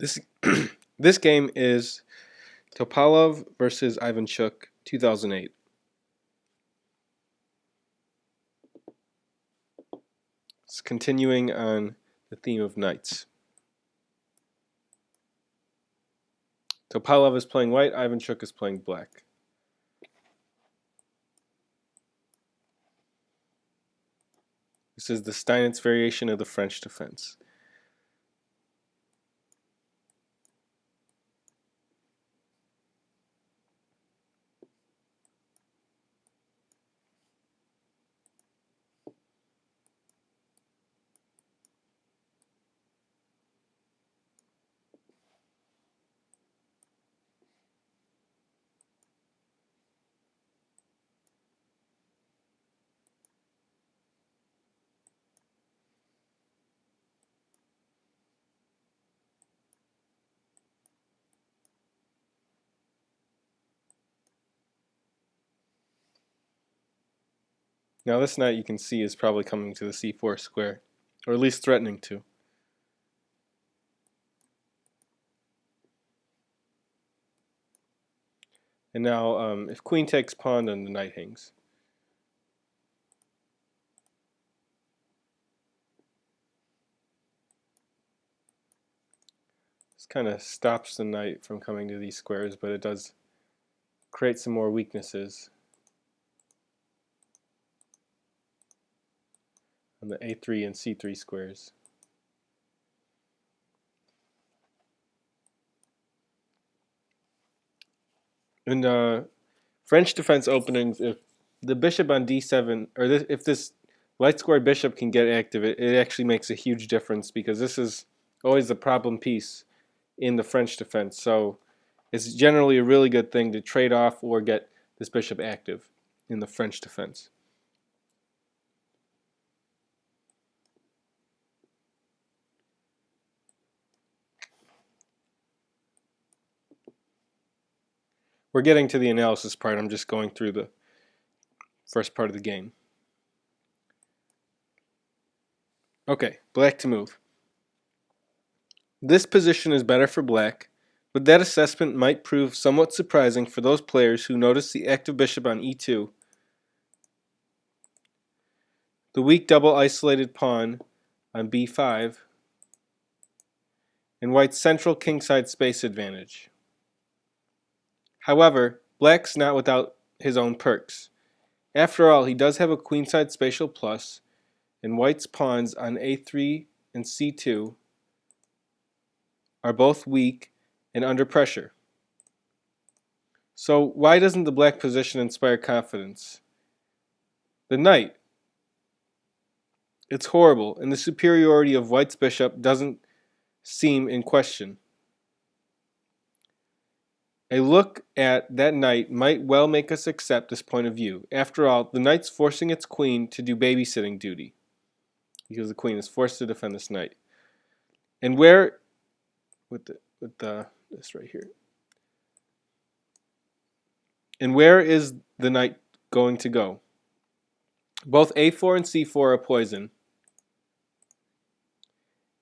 This this game is Topalov versus Ivanchuk, 2008. It's continuing on the theme of knights. Topalov is playing white, Ivanchuk is playing black. This is the Steinitz variation of the French defense. Now this knight you can see is probably coming to the c4 square, or at least threatening to. And now if queen takes pawn, then the knight hangs. This kind of stops the knight from coming to these squares, but it does create some more weaknesses on the a3 and c3 squares. In French defense openings, if the bishop on d7, or if this light squared bishop can get active, it actually makes a huge difference, because this is always the problem piece in the French defense. So it's generally a really good thing to trade off or get this bishop active in the French defense. We're getting to the analysis part. I'm just going through the first part of the game. Okay, black to move. This position is better for black, but that assessment might prove somewhat surprising for those players who notice the active bishop on e2, the weak double isolated pawn on b5, and white's central kingside space advantage. However, black's not without his own perks. After all, he does have a queenside spatial plus, and white's pawns on a3 and c2 are both weak and under pressure. So why doesn't the black position inspire confidence? The knight. It's horrible, and the superiority of white's bishop doesn't seem in question. A look at that knight might well make us accept this point of view. After all, the knight's forcing its queen to do babysitting duty, because the queen is forced to defend this knight. And where, this right here. And where is the knight going to go? Both a4 and c4 are poison.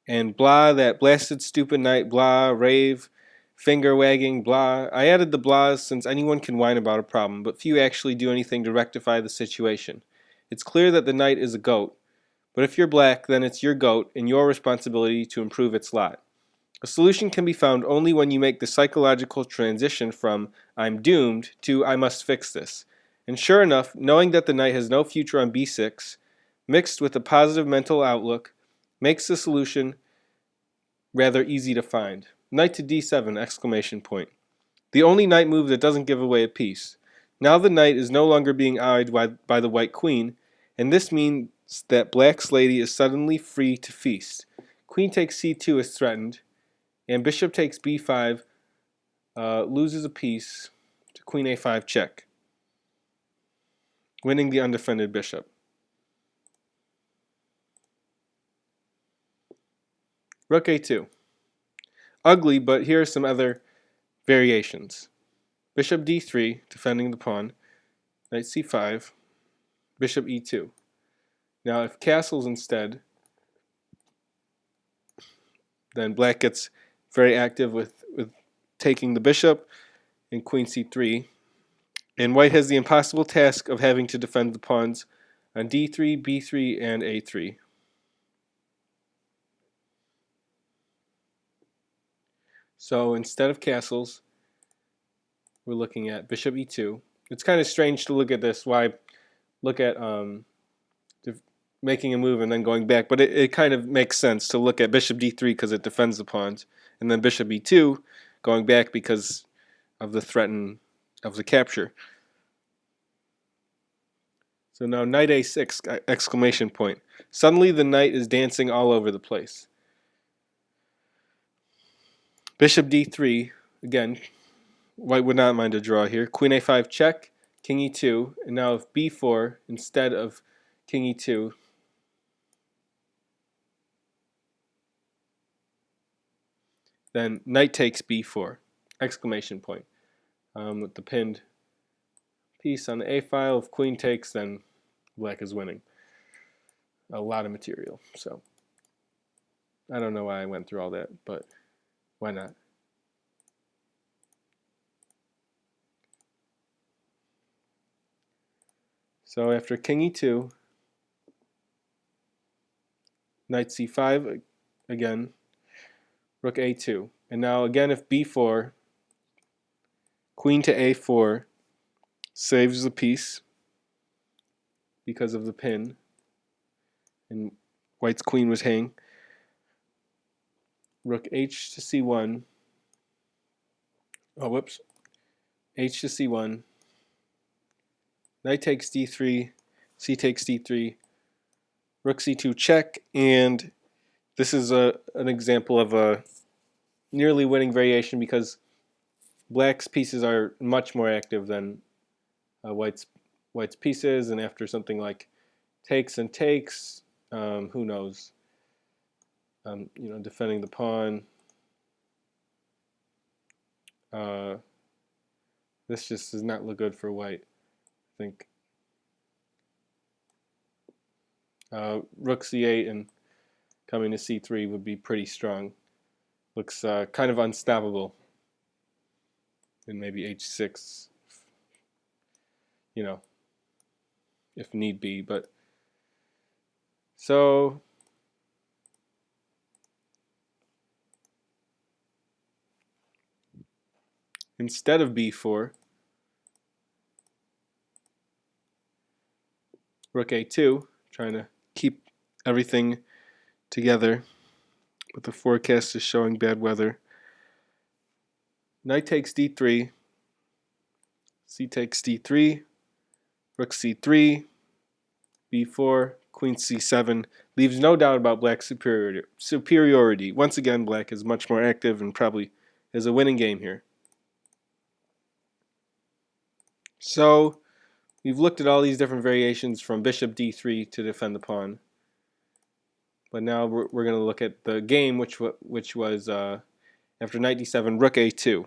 And blah, that blasted stupid knight, blah, rave, finger wagging, blah. I added the blahs since anyone can whine about a problem, but few actually do anything to rectify the situation. It's clear that the knight is a goat, but if you're black, then it's your goat and your responsibility to improve its lot. A solution can be found only when you make the psychological transition from I'm doomed to I must fix this. And sure enough, knowing that the knight has no future on b6, mixed with a positive mental outlook, makes the solution rather easy to find. Knight to d7, exclamation point. The only knight move that doesn't give away a piece. Now the knight is no longer being eyed by the white queen, and this means that black's lady is suddenly free to feast. Queen takes c2 is threatened, and bishop takes b5 loses a piece to queen a5 check, winning the undefended bishop. Rook a2. Ugly, but here are some other variations. Bishop d3, defending the pawn. Knight c5. Bishop e2. Now if castles instead, then black gets very active with taking the bishop and queen c3. And white has the impossible task of having to defend the pawns on d3, b3, and a3. So instead of castles, we're looking at bishop e2. It's kind of strange to look at this. Why look at making a move and then going back? But it kind of makes sense to look at bishop d3 because it defends the pawns, and then bishop e2 going back because of the threat of the capture. So now knight a6, exclamation point. Suddenly the knight is dancing all over the place. Bishop d3, again, white would not mind a draw here. Queen a5 check, king e2, and now if b4 instead of king e2, then knight takes b4, exclamation point. With the pinned piece on the a file, if queen takes, then black is winning. A lot of material, so I don't know why I went through all that, but why not? So after king e2, knight c5 again, rook a2. And now again if b4, queen to a4 saves the piece because of the pin, and white's queen was hanging. Rook h to c1. Oh, whoops. H to c1. Knight takes d3. C takes d3. Rook c2 check. And this is an example of a nearly winning variation because black's pieces are much more active than white's pieces. And after something like takes and takes, who knows? Defending the pawn. This just does not look good for white, I think. Rook c8 and coming to c3 would be pretty strong. Looks kind of unstoppable. And maybe h6, if need be. But so instead of b4, rook a2, trying to keep everything together, but the forecast is showing bad weather. Knight takes d3, c takes d3, rook c3, b4, queen c7, leaves no doubt about black's superiority. Once again, black is much more active and probably is a winning game here. So we've looked at all these different variations from bishop d3 to defend the pawn. But now we're going to look at the game, which was after knight d7, rook a2.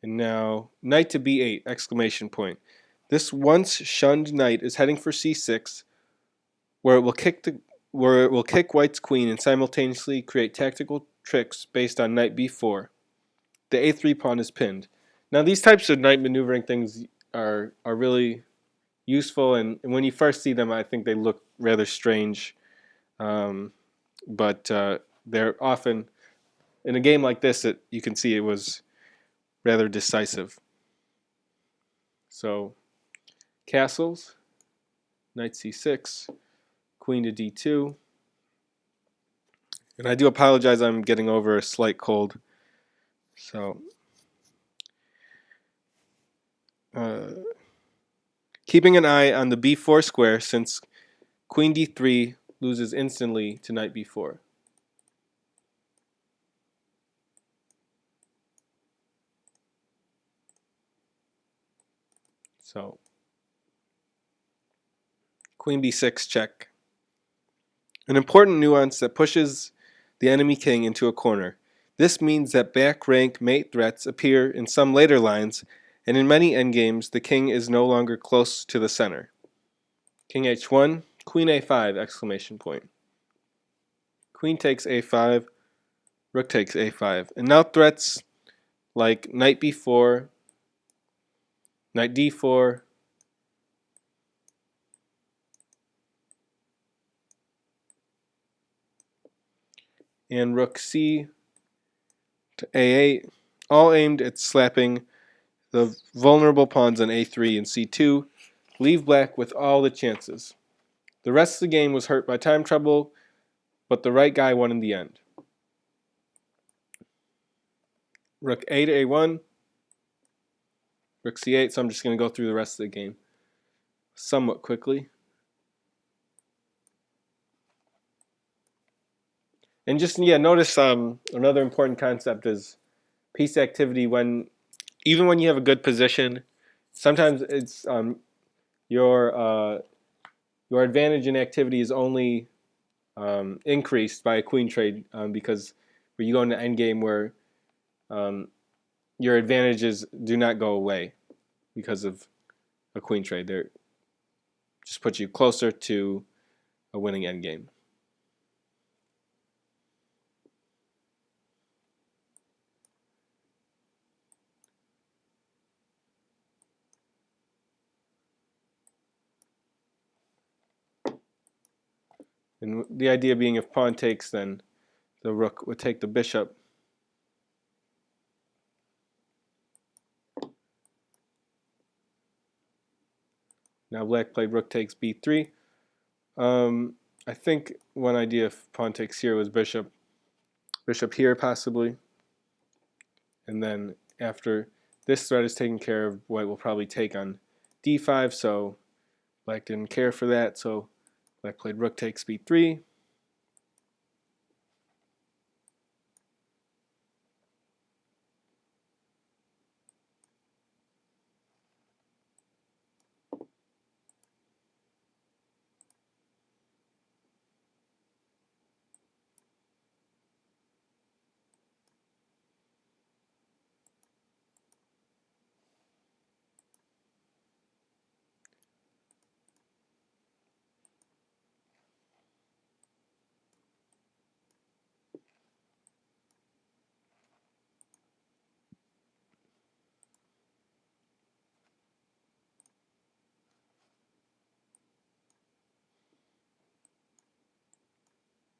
And now knight to b8, exclamation point. This once shunned knight is heading for c6, where it will kick white's queen and simultaneously create tactical tricks based on knight b4. The a3 pawn is pinned. Now these types of knight maneuvering things are really useful, and when you first see them, I think they look rather strange. But they're often, in a game like this, you can see it was rather decisive. So castles, knight c6, queen to d2. And I do apologize, I'm getting over a slight cold. So keeping an eye on the b4 square, since queen d3 loses instantly to knight b4. So queen b6 check. An important nuance that pushes the enemy king into a corner. This means that back rank mate threats appear in some later lines, and in many endgames the king is no longer close to the center. King h1, queen a5, exclamation point. Queen takes a5, Rook takes a5. And now threats like knight b4, knight d4, and rook c to a8, all aimed at slapping the vulnerable pawns on a3 and c2, leave black with all the chances. The rest of the game was hurt by time trouble, but the right guy won in the end. Rook a to a1, rook c8, so I'm just going to go through the rest of the game somewhat quickly. And just, notice another important concept is piece activity. Even when you have a good position, sometimes it's your advantage in activity is only increased by a queen trade because where you go into endgame where your advantages do not go away because of a queen trade. They just put you closer to a winning endgame. And the idea being if pawn takes, then the rook would take the bishop. Now black played rook takes b3. I think one idea if pawn takes here was bishop here possibly. And then after this threat is taken care of, white will probably take on d5, so black didn't care for that, so black played rook takes b3.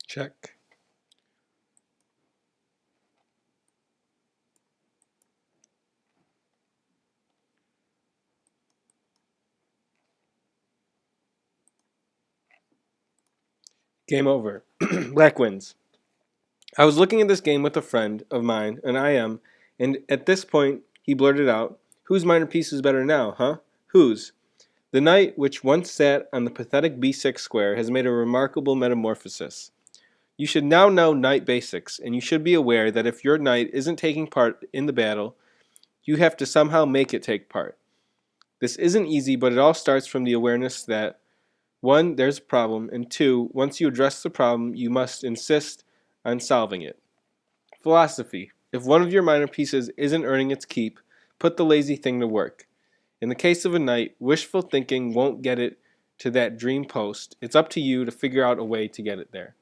Check. Game over. Black wins. I was looking at this game with a friend of mine, an IM, and at this point he blurted out, "Whose minor piece is better now, huh? Whose? The knight, which once sat on the pathetic b6 square, has made a remarkable metamorphosis. You should now know knight basics, and you should be aware that if your knight isn't taking part in the battle, you have to somehow make it take part. This isn't easy, but it all starts from the awareness that 1. There's a problem, and 2. Once you address the problem, you must insist on solving it. Philosophy. If one of your minor pieces isn't earning its keep, put the lazy thing to work. In the case of a knight, wishful thinking won't get it to that dream post. It's up to you to figure out a way to get it there."